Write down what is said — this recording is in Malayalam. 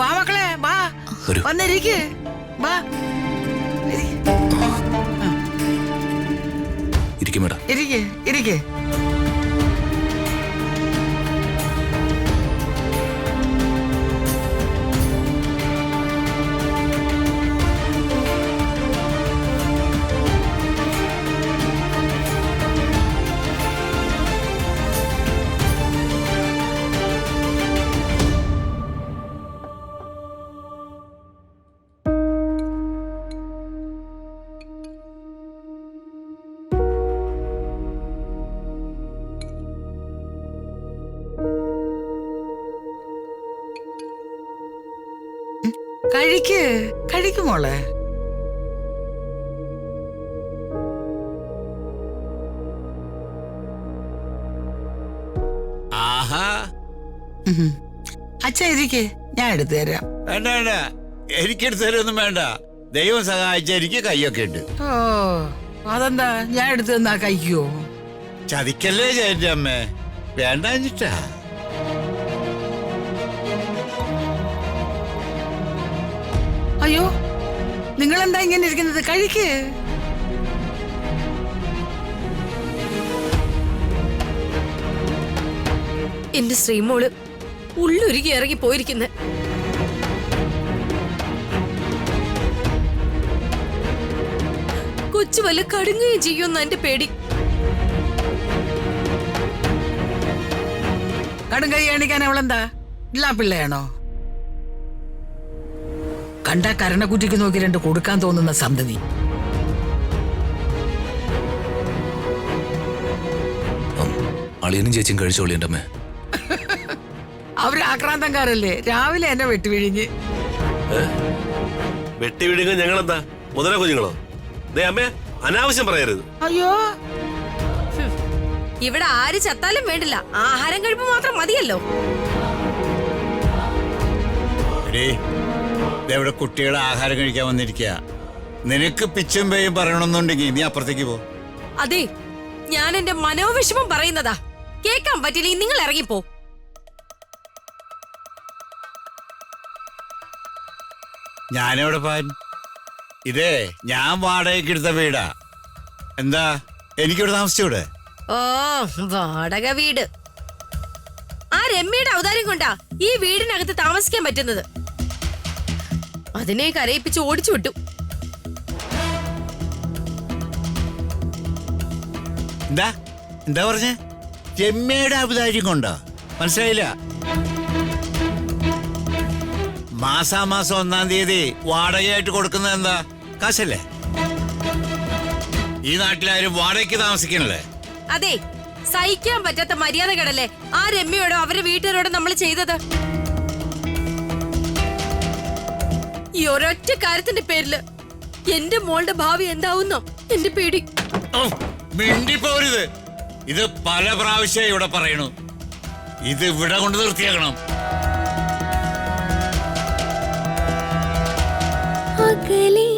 വാ മക്കളെ വാ വന്നിരിക്ക് വാ ഇരിക്കും മേഡം. ഇരിക്ക്. കഴിക്ക് മോളെ. ആഹാ അച്ഛാ ഇരിക്ക്, ഞാൻ എടുത്തു തരാം. വേണ്ട വേണ്ട, എനിക്കെടുത്ത് തരൊന്നും വേണ്ട. ദൈവം സഹായിച്ച എനിക്ക് കൈയൊക്കെ ഉണ്ട്. ഓ അതെന്താ ഞാൻ എടുത്തു തന്നാ കഴിക്കുവോ? ചതിക്കല്ലേ ചേച്ചി അമ്മേ, വേണ്ടാഞ്ഞിട്ടാ. അയ്യോ നിങ്ങളെന്താ ഇങ്ങനെ ഇരിക്കുന്നത്? കഴിക്ക്. എന്റെ ശ്രീമോള് ഉള്ളൊരുക്കി ഇറങ്ങി പോയിരിക്കുന്നെ. കൊച്ചു വല്ല കടുങ്ങുകയും ചെയ്യുമെന്ന് എന്റെ പേടി. കടും കൈ കാണിക്കാൻ അവളെന്താ ഇല്ലാ പിള്ളയാണോ? കണ്ട കരണക്കുറ്റിക്ക് നോക്കി രണ്ട് കൊടുക്കാൻ തോന്നുന്ന സന്തതി. അളിയനും ചേച്ചിയും കഴിച്ചോളി എന്റെ അമ്മേ. അവര് ആക്രാന്തക്കാരല്ലേ, രാവിലെ എന്നെ വെട്ടുവിഴിഞ്ഞ്. വെട്ടിവിഴുങ്ങ ഞങ്ങളെന്താ മുതല കുഞ്ഞുങ്ങളോ? ദേ അമ്മേ, അനാവശ്യം പറയരുത്. അയ്യോ ഇവിടെ ആര് ചത്താലും വേണ്ടില്ല, ആഹാരം കഴിപ്പ് മാത്രം മതിയല്ലോ. ഇവിടെ കുട്ടികളെ ആഹാരം കഴിക്കാൻ വന്നിരിക്കുക. നിനക്ക് പിച്ചും പേയും പറയണമെന്നുണ്ടെങ്കിൽ നീ അപ്പുറത്തേക്ക് പോ. അതെ, ഞാൻ എന്റെ മനോവിഷമം പറയുന്നതാ. കേൾക്കാൻ പറ്റില്ല, നിങ്ങൾ ഇറങ്ങിപ്പോ. ഞാനെവിടെ പോൻ? ഇതേ ഞാൻ വാടകയ്ക്ക് എടുത്ത വീടാ. എന്താ എനിക്കിവിടെ താമസിച്ചൂടെ? ഓ വാടക വീട്. ആ രമ്യയുടെ ഔദാര്യം കൊണ്ടാ ഈ വീടിനകത്ത് താമസിക്കാൻ പറ്റുന്നത്. അതിനെ കരയിപ്പിച്ച് ഓടിച്ചു വിട്ടു. എന്താ എന്താ പറഞ്ഞേ? രമ്യയുടെ ഔദാര്യം കൊണ്ടോ? മനസ്സിലായില്ല. മാസാമാസം 1-ാം തീയതി വാടകയായിട്ട് കൊടുക്കുന്നത് എന്താ? കാശല്ലേ? ഈ നാട്ടിലാരും വാടകയ്ക്ക് താമസിക്കണല്ലേ? അതെ, സഹിക്കാൻ പറ്റാത്ത മര്യാദകളല്ലേ ആ രമ്യയോടോ അവരുടെ വീട്ടുകാരോടോ നമ്മൾ ചെയ്തത്. ഈ ഒരൊറ്റ കാര്യത്തിന്റെ പേരില് എന്റെ മോളുടെ ഭാവി എന്താവുന്നോ എന്റെ പേടി. മിണ്ടിപ്പോരുത്. ഇത് പല പ്രാവശ്യം ഇവിടെ പറയണു. ഇത് ഇവിടെ കൊണ്ട് നിർത്തിയാക്കണം. അകലെ